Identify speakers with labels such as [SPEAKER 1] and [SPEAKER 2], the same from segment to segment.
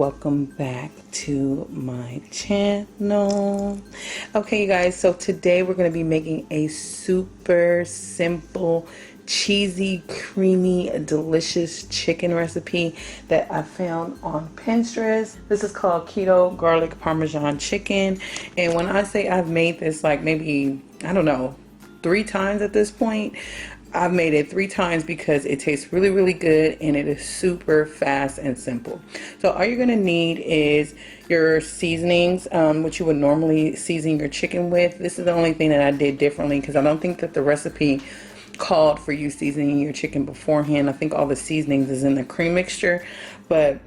[SPEAKER 1] welcome back to my channel. Okay, you guys, so today we're going to be making a super simple, cheesy, creamy, delicious chicken recipe that I found on Pinterest. This is called Keto Garlic Parmesan Chicken, and when I say I've made this like maybe, I don't know, 3 times at this point. I've made it 3 times because it tastes really, really good and it is super fast and simple. So all you're gonna need is your seasonings, which you would normally season your chicken with. This is the only thing that I did differently because I don't think that the recipe called for you seasoning your chicken beforehand. I think all the seasonings is in the cream mixture, but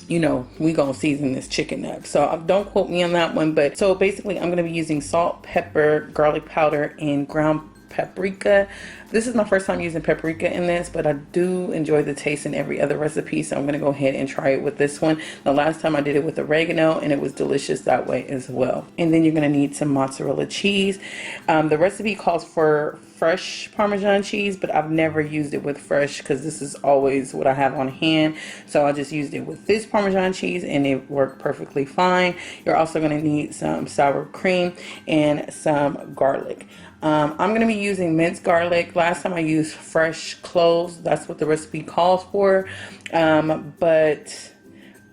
[SPEAKER 1] you know, we gonna season this chicken up. So don't quote me on that one. But so basically I'm gonna be using salt, pepper, garlic powder, and ground paprika. This is my first time using paprika in this, but I do enjoy the taste in every other recipe, so I'm going to go ahead and try it with this one. The last time I did it with oregano and it was delicious that way as well. And then you're going to need some mozzarella cheese. The recipe calls for fresh Parmesan cheese, but I've never used it with fresh because this is always what I have on hand. So I just used it with this Parmesan cheese and it worked perfectly fine. You're also going to need some sour cream and some garlic. I'm going to be using minced garlic. Last time I used fresh cloves. That's what the recipe calls for. But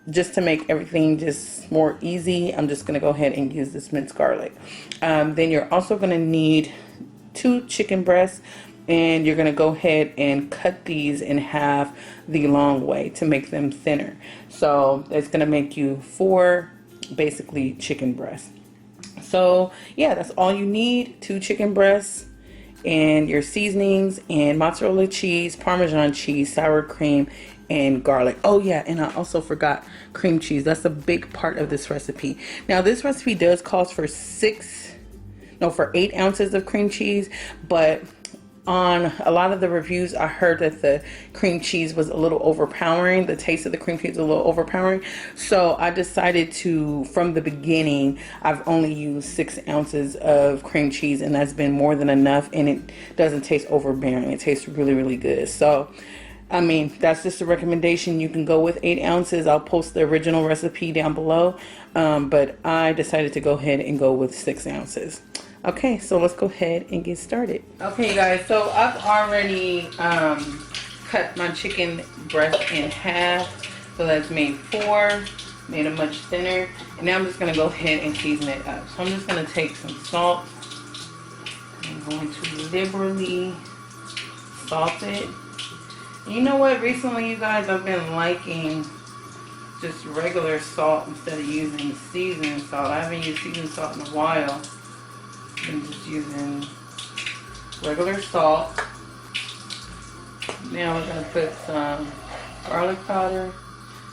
[SPEAKER 1] just to make everything just more easy, I'm just going to go ahead and use this minced garlic. Then you're also going to need 2 chicken breasts. And you're going to go ahead and cut these in half the long way to make them thinner. So it's going to make you 4 basically chicken breasts. So yeah, that's all you need. 2 chicken breasts and your seasonings and mozzarella cheese, Parmesan cheese, sour cream, and garlic. Oh yeah, and I also forgot cream cheese. That's a big part of this recipe. Now this recipe does call for 8 ounces of cream cheese, but on a lot of the reviews I heard that the cream cheese was a little overpowering. The taste of the cream cheese is a little overpowering, so I decided to, from the beginning, I've only used 6 ounces of cream cheese, and that's been more than enough, and it doesn't taste overbearing. It tastes really, really good. So I mean, that's just a recommendation. You can go with 8 ounces. I'll post the original recipe down below, but I decided to go ahead and go with 6 ounces. Okay, so let's go ahead and get started. Okay, you guys, so I've already cut my chicken breast in half. So that's made 4, made it much thinner. And now I'm just gonna go ahead and season it up. So I'm just gonna take some salt. I'm going to liberally salt it. You know what, recently you guys, I've been liking just regular salt instead of using seasoned salt. I haven't used seasoned salt in a while. I'm just using regular salt. Now we're gonna put some garlic powder.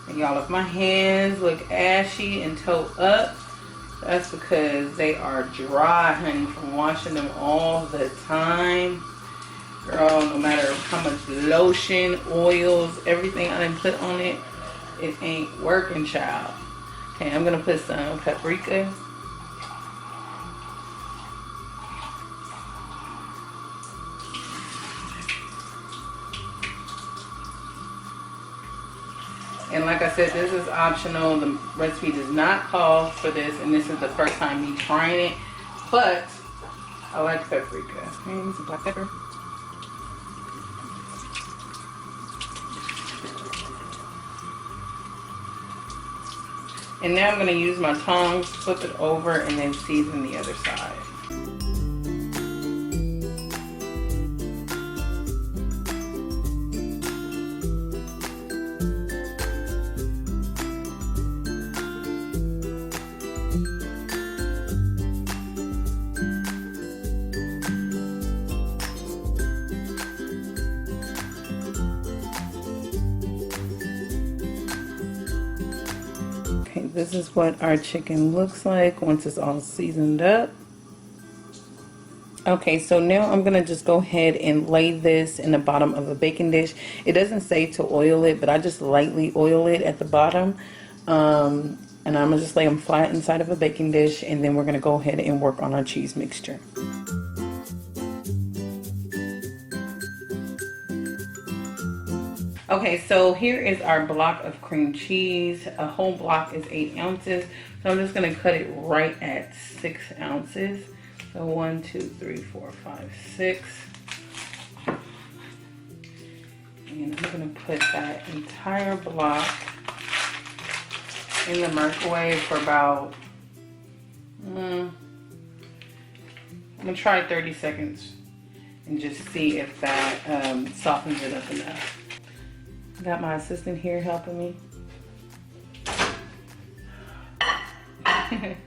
[SPEAKER 1] And y'all, if my hands look ashy and toe up, that's because they are dry, honey, from washing them all the time. Girl, no matter how much lotion, oils, everything I done put on it, it ain't working, child. Okay, I'm gonna put some paprika. And like I said, this is optional. The recipe does not call for this, and this is the first time me trying it. But I like paprika. Okay, some black pepper. And now I'm going to use my tongs, flip it over, and then season the other side. Okay, this is what our chicken looks like once it's all seasoned up. Okay, so now I'm going to just go ahead and lay this in the bottom of a baking dish. It doesn't say to oil it, but I just lightly oil it at the bottom. And I'm going to just lay them flat inside of a baking dish, and then we're going to go ahead and work on our cheese mixture. Okay, so here is our block of cream cheese. A whole block is 8 ounces. So I'm just gonna cut it right at 6 ounces. So 1, 2, 3, 4, 5, 6. And I'm gonna put that entire block in the microwave for about, I'm gonna try 30 seconds and just see if that softens it up enough. Got my assistant here helping me. Okay,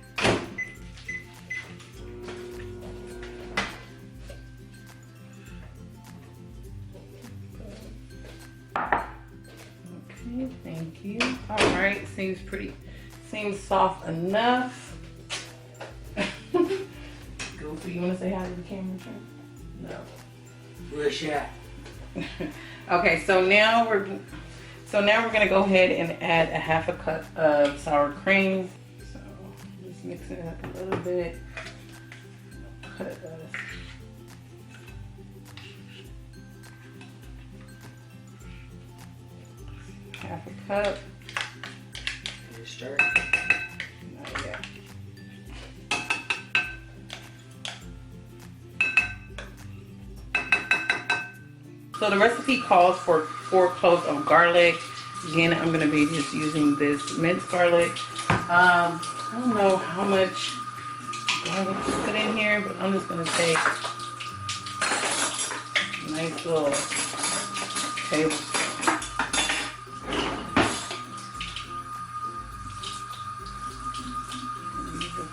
[SPEAKER 1] thank you. All right, seems soft enough. Goofy, you wanna say hi to the camera?
[SPEAKER 2] No. Wish ya.
[SPEAKER 1] Okay, so now we're gonna go ahead and add a half a cup of sour cream. So just mix it up a little bit. Cut us. Half a cup.
[SPEAKER 2] Can you start?
[SPEAKER 1] Not yet. So the recipe calls for 4 cloves of garlic. Again, I'm gonna be just using this minced garlic. I don't know how much garlic to put in here, but I'm just gonna take a nice little tablespoon.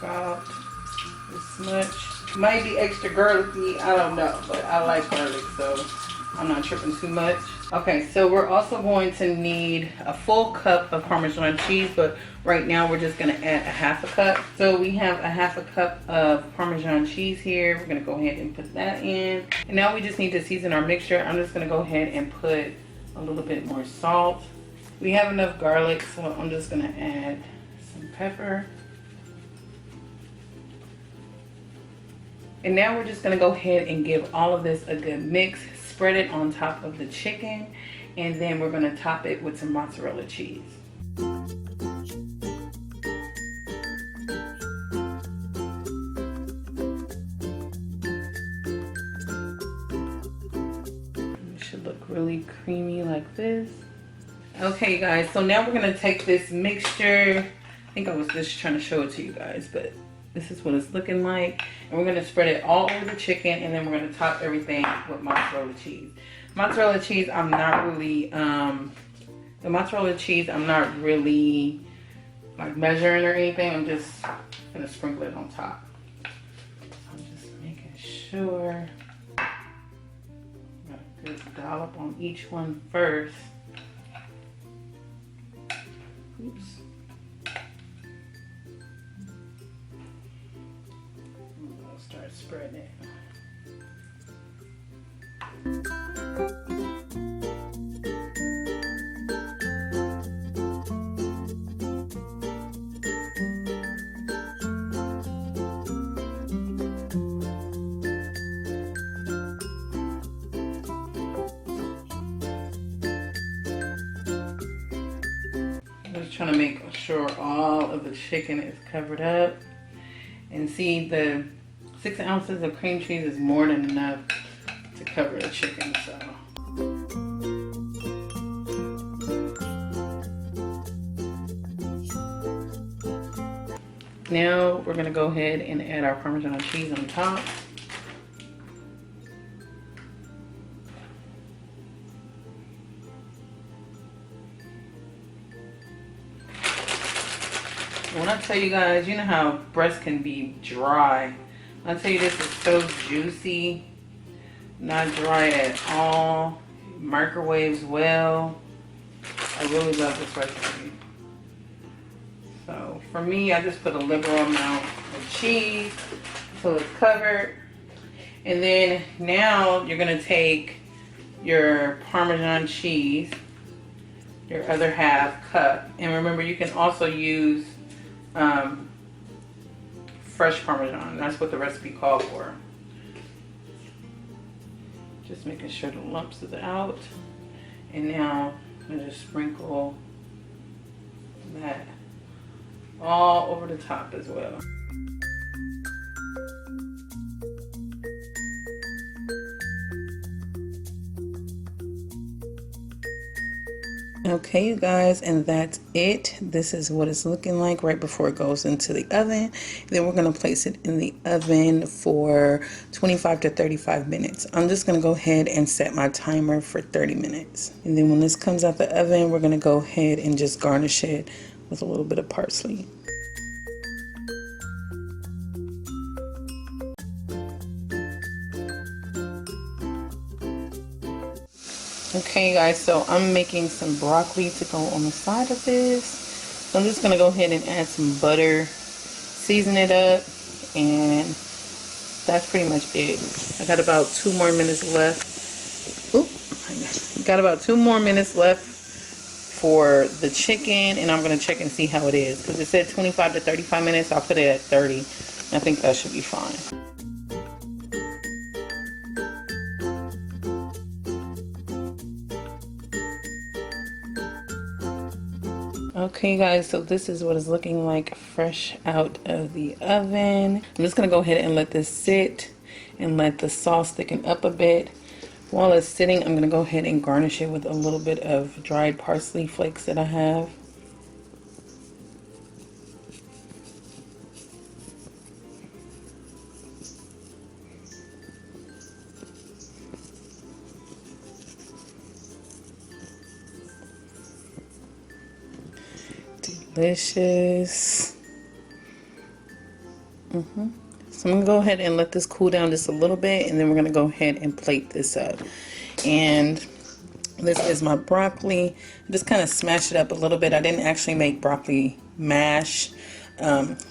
[SPEAKER 1] About this much. Might be extra garlicky, I don't know, but I like garlic, so I'm not tripping too much. Okay, so we're also going to need a full cup of Parmesan cheese, but right now we're just gonna add a half a cup. So we have a half a cup of Parmesan cheese here. We're gonna go ahead and put that in. And now we just need to season our mixture. I'm just gonna go ahead and put a little bit more salt. We have enough garlic, so I'm just gonna add some pepper. And now we're just gonna go ahead and give all of this a good mix, spread it on top of the chicken, and then we're gonna top it with some mozzarella cheese. It should look really creamy like this. Okay guys, so now we're gonna take this mixture. I think I was just trying to show it to you guys, but this is what it's looking like. And we're gonna spread it all over the chicken, and then we're gonna top everything with mozzarella cheese. Mozzarella cheese, I'm not really, like measuring or anything. I'm just gonna sprinkle it on top. So I'm just making sure. Got a good dollop on each one first. Oops. Start spreading it. I'm just trying to make sure all of the chicken is covered up. And see, the 6 ounces of cream cheese is more than enough to cover the chicken, so. Now we're gonna go ahead and add our Parmesan cheese on top. When I tell you guys, you know how breast can be dry. When I tell you this is so juicy, not dry at all, microwaves well. I really love this recipe. So for me, I just put a liberal amount of cheese until it's covered. And then now you're gonna take your Parmesan cheese, your other half cup. And remember, you can also use fresh Parmesan. That's what the recipe called for. Just making sure the lumps is out. And now I'm gonna just sprinkle that all over the top as well. Okay, you guys, and that's it. This is what it's looking like right before it goes into the oven. Then we're going to place it in the oven for 25 to 35 minutes. I'm just going to go ahead and set my timer for 30 minutes. And then when this comes out the oven, we're going to go ahead and just garnish it with a little bit of parsley. Okay, guys, so I'm making some broccoli to go on the side of this. So I'm just going to go ahead and add some butter, season it up, and that's pretty much it. I got about 2 more minutes left. Oop, got about 2 more minutes left for the chicken, and I'm going to check and see how it is. Because it said 25 to 35 minutes, I'll put it at 30. I think that should be fine. Okay, guys, so this is what it's looking like fresh out of the oven. I'm just gonna go ahead and let this sit and let the sauce thicken up a bit. While it's sitting, I'm gonna go ahead and garnish it with a little bit of dried parsley flakes that I have. Delicious. So I'm gonna go ahead and let this cool down just a little bit, and then we're gonna go ahead and plate this up. And this is my broccoli. Just kind of smash it up a little bit. I didn't actually make broccoli mash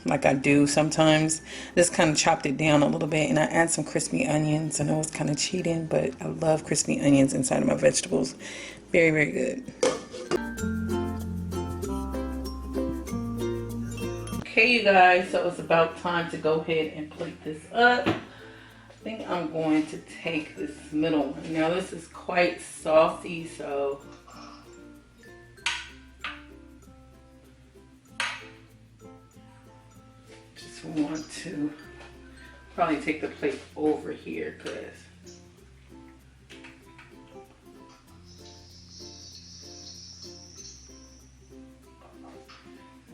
[SPEAKER 1] like I do sometimes. Just kind of chopped it down a little bit, and I add some crispy onions. I know it's kind of cheating, but I love crispy onions inside of my vegetables. Very, very good. Okay, you guys, so it's about time to go ahead and plate this up. I think I'm going to take this middle one. Now this is quite saucy, so just want to probably take the plate over here, because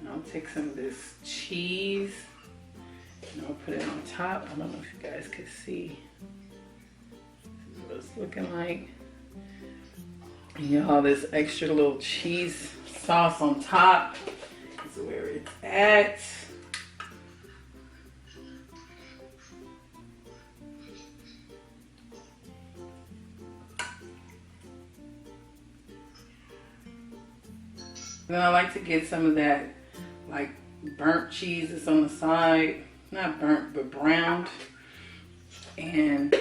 [SPEAKER 1] I'll take some of this cheese and I'll put it on top. I don't know if you guys can see. This is what it's looking like. And y'all, this extra little cheese sauce on top is where it's at. Then I like to get some of that like burnt cheese that's on the side, not burnt but browned, and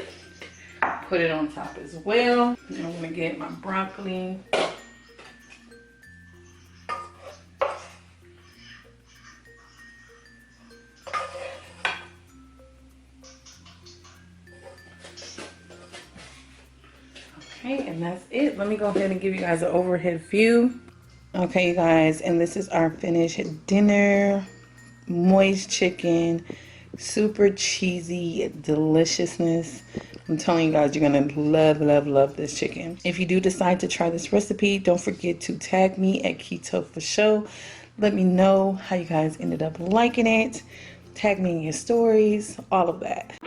[SPEAKER 1] put it on top as well. And I'm gonna get my broccoli. Okay, and that's it. Let me go ahead and give you guys an overhead view. Okay, you guys, and this is our finished dinner. Moist chicken, super cheesy deliciousness. I'm telling you guys, you're gonna love, love, love this chicken. If you do decide to try this recipe, don't forget to tag me at Keto Fasho. Let me know how you guys ended up liking it. Tag me in your stories, all of that.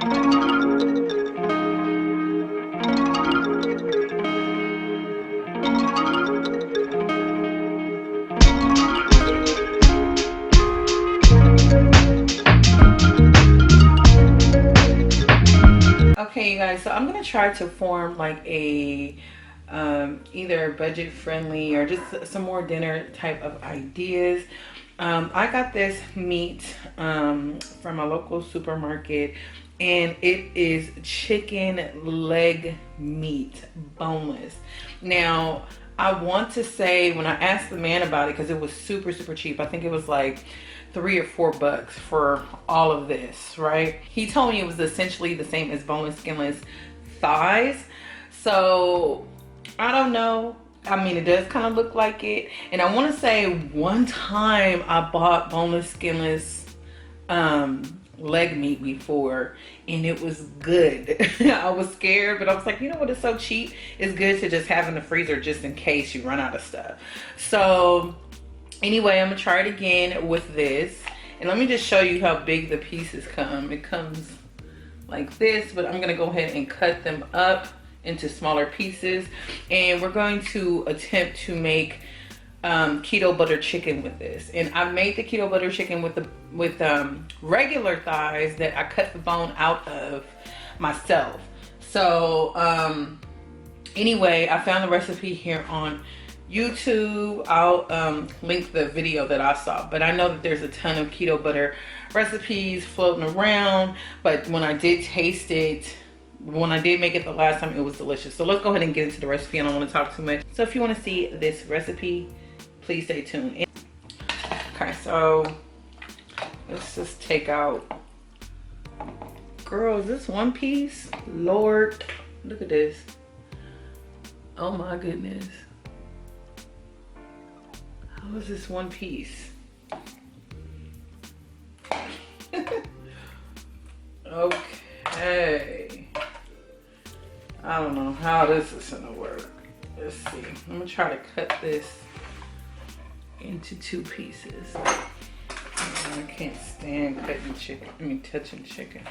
[SPEAKER 1] Okay, you guys, so I'm gonna try to form like a either budget friendly or just some more dinner type of ideas. I got this meat from a local supermarket, and it is chicken leg meat, boneless. Now I want to say, when I asked the man about it, because it was super, super cheap, I think it was like $3 or $4 for all of this, right? He told me it was essentially the same as boneless, skinless thighs. So I don't know. I mean, it does kind of look like it. And I want to say one time I bought boneless, skinless leg meat before, and it was good. I was scared, but I was like, you know what, it's so cheap. It's good to just have in the freezer just in case you run out of stuff. So anyway, I'm gonna try it again with this. And let me just show you how big the pieces come. It comes like this, but I'm gonna go ahead and cut them up into smaller pieces. And we're going to attempt to make keto butter chicken with this. And I made the keto butter chicken with regular thighs that I cut the bone out of myself. So anyway, I found the recipe here on YouTube. I'll link the video that I saw, but I know that there's a ton of keto butter recipes floating around, but when I did taste it, when I did make it the last time, it was delicious. So let's go ahead and get into the recipe. I don't want to talk too much. So if you want to see this recipe, please stay tuned. Okay, so let's just take out, girl, is this one piece? Lord, look at this. Oh my goodness. How is this one piece? Okay. I don't know how this is gonna work. Let's see. I'm gonna try to cut this into 2 pieces. I can't stand cutting chicken. I mean, touching chicken.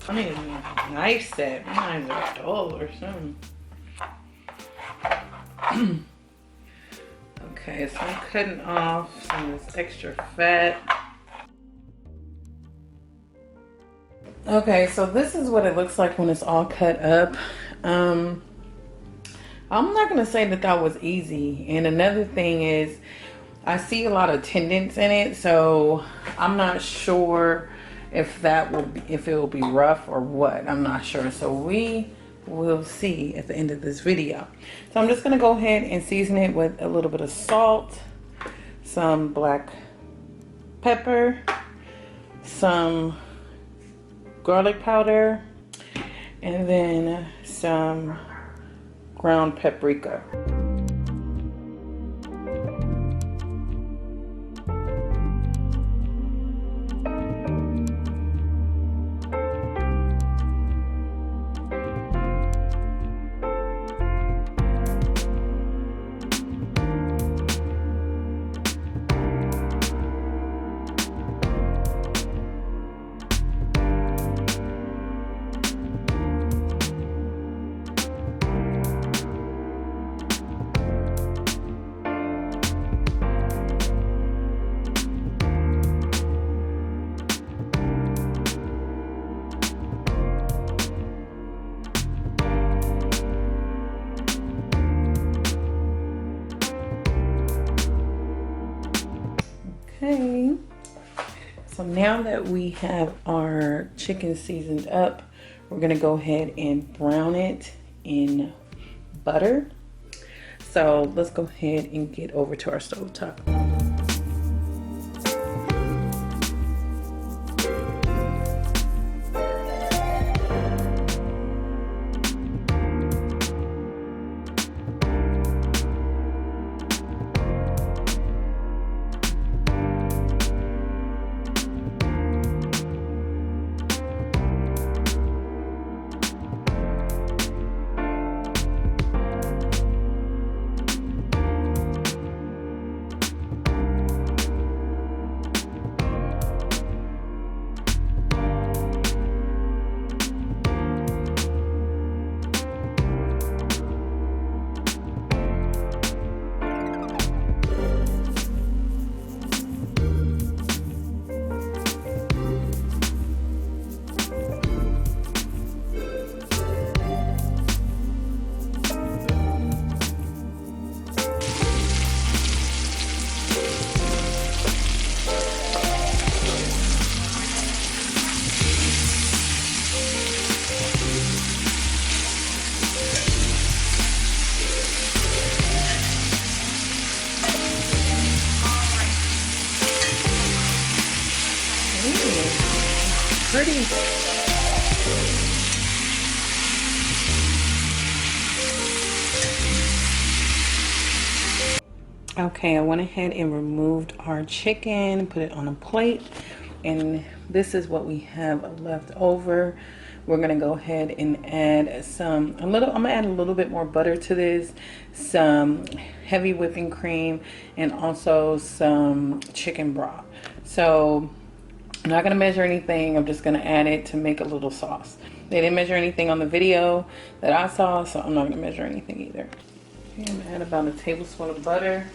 [SPEAKER 1] I need a knife set. Mine's a dull or something. Okay, so I'm cutting off some of this extra fat. Okay, so this is what it looks like when it's all cut up. I'm not gonna say that that was easy. And another thing is, I see a lot of tendons in it, so I'm not sure if that will be, if it will be rough or what. I'm not sure. So we will see at the end of this video. So I'm just gonna go ahead and season it with a little bit of salt, some black pepper, some garlic powder, and then some ground paprika. Okay, so now that we have our chicken seasoned up, we're gonna go ahead and brown it in butter. So let's go ahead and get over to our stove top. Pretty. Okay, I went ahead and removed our chicken, put it on a plate, and this is what we have left over. We're gonna go ahead and add I'm gonna add a little bit more butter to this, some heavy whipping cream, and also some chicken broth. So I'm not gonna measure anything, I'm just gonna add it to make a little sauce. They didn't measure anything on the video that I saw, so I'm not gonna measure anything either. Okay, I'm gonna add about a tablespoon of butter.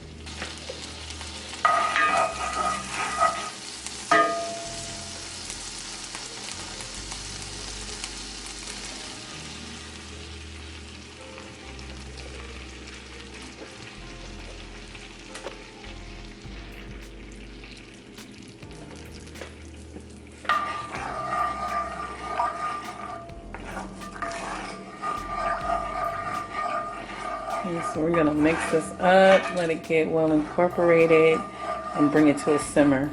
[SPEAKER 1] Okay, so we're gonna mix this up, let it get well incorporated, and bring it to a simmer.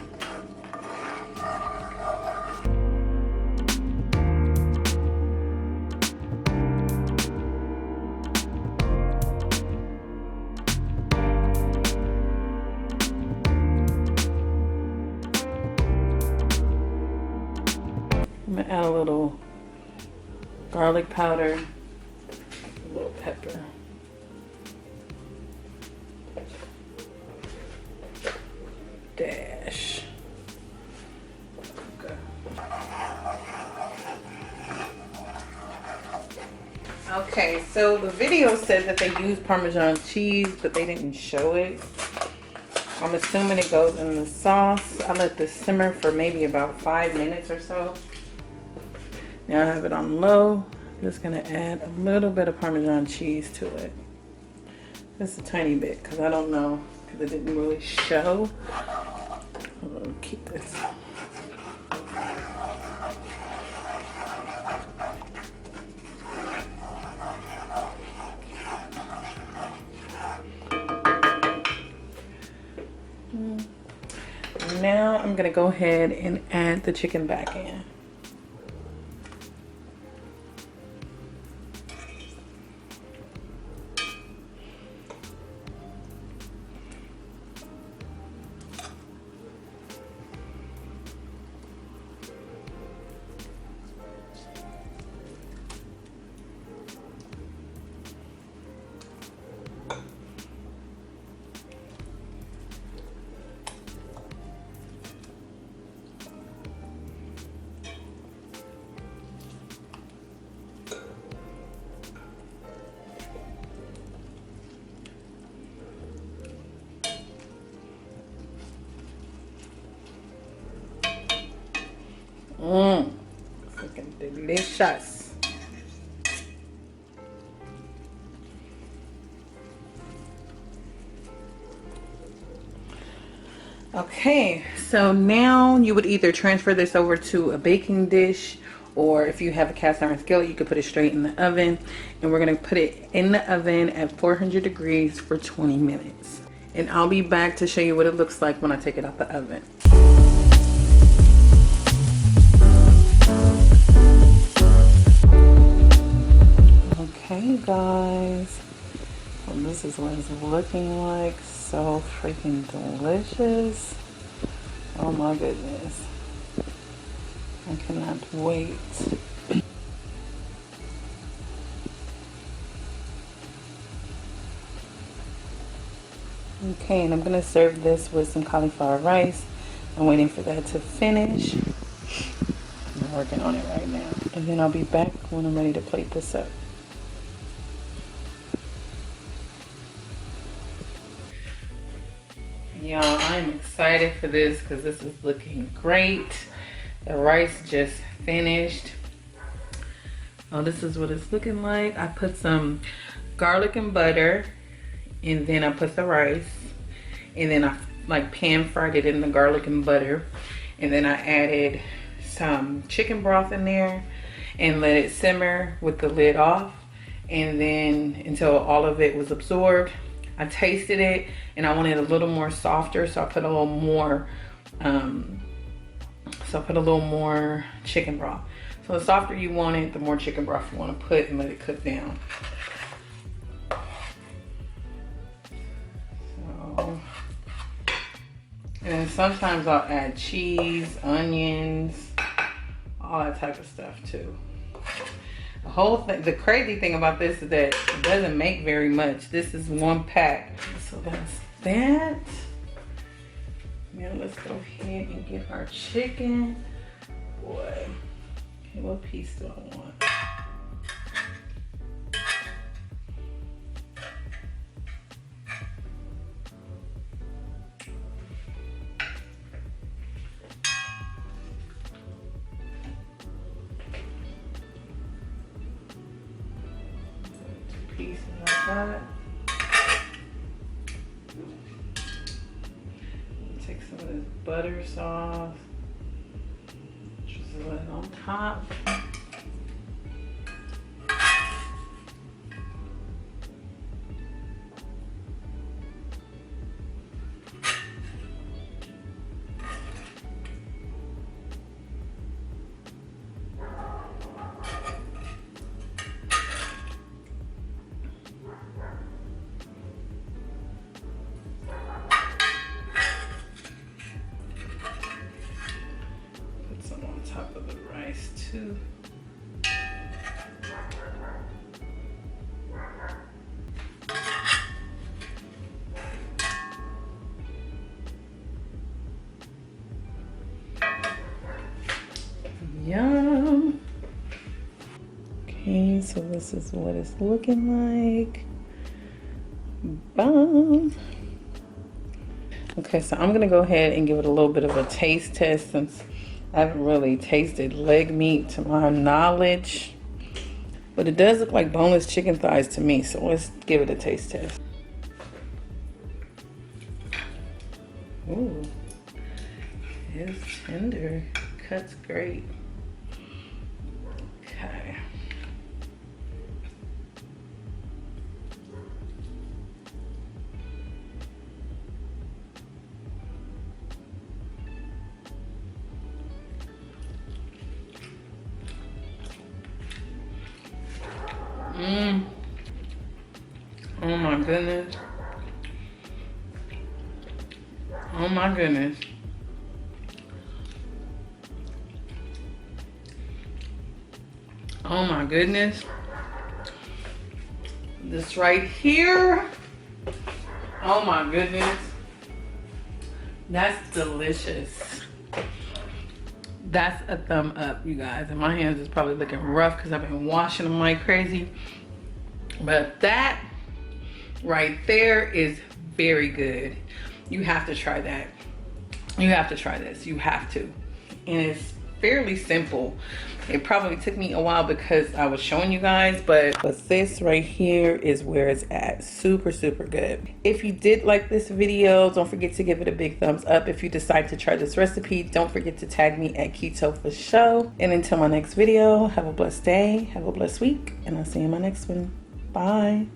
[SPEAKER 1] I'm gonna add a little garlic powder, a little pepper. Dash. Okay. Okay, so the video said that they used Parmesan cheese, but they didn't show it. I'm assuming it goes in the sauce. I let this simmer for maybe about 5 minutes or so. Now I have it on low. I'm just gonna add a little bit of Parmesan cheese to it. Just a tiny bit, because I don't know, because it didn't really show. I'll keep this. Now I'm gonna go ahead and add the chicken back in. Freaking delicious. Okay, so now you would either transfer this over to a baking dish, or if you have a cast iron skillet, you could put it straight in the oven. And we're gonna put it in the oven at 400 degrees for 20 minutes. And I'll be back to show you what it looks like when I take it out the oven. Okay, guys, well, this is what it's looking like. So freaking delicious. Oh my goodness, I cannot wait. Okay, and I'm gonna serve this with some cauliflower rice. I'm waiting for that to finish. I'm working on it right now, and then I'll be back when I'm ready to plate this up. Y'all, I'm excited for this because this is looking great. The rice just finished. Oh, this is what it's looking like. I put some garlic and butter, and then I put the rice, and then I like pan fried it in the garlic and butter, and then I added some chicken broth in there and let it simmer with the lid off, and then until all of it was absorbed. I tasted it and I wanted a little more softer, so I put a little more chicken broth. So the softer you want it, the more chicken broth you want to put, and let it cook down. So And sometimes I'll add cheese, onions, all that type of stuff too. The whole thing, the crazy thing about this is that it doesn't make very much. This is 1 pack. So that's that. Now let's go ahead and get our chicken. Boy, okay, what piece do I want? Pieces like that. Take some of this butter sauce, drizzle it on top. Top of the rice too. Yum. Okay, so this is what it's looking like. Bomb. Okay, so I'm gonna go ahead and give it a little bit of a taste test since I haven't really tasted leg meat to my knowledge, but it does look like boneless chicken thighs to me, so let's give it a taste test. Ooh, it's tender, cuts great. Okay. Oh my goodness. Oh my goodness. Oh my goodness. This right here. Oh my goodness. That's delicious. That's a thumb up, you guys. And my hands is probably looking rough because I've been washing them like crazy. But that right there is very good. You have to try that. You have to try this. You have to. And it's fairly simple. It probably took me a while because I was showing you guys, but this right here is where it's at. Super, super good. If you did like this video, don't forget to give it a big thumbs up. If you decide to try this recipe, don't forget to tag me at Keto Fasho. And until my next video, have a blessed day, have a blessed week, and I'll see you in my next one. Bye.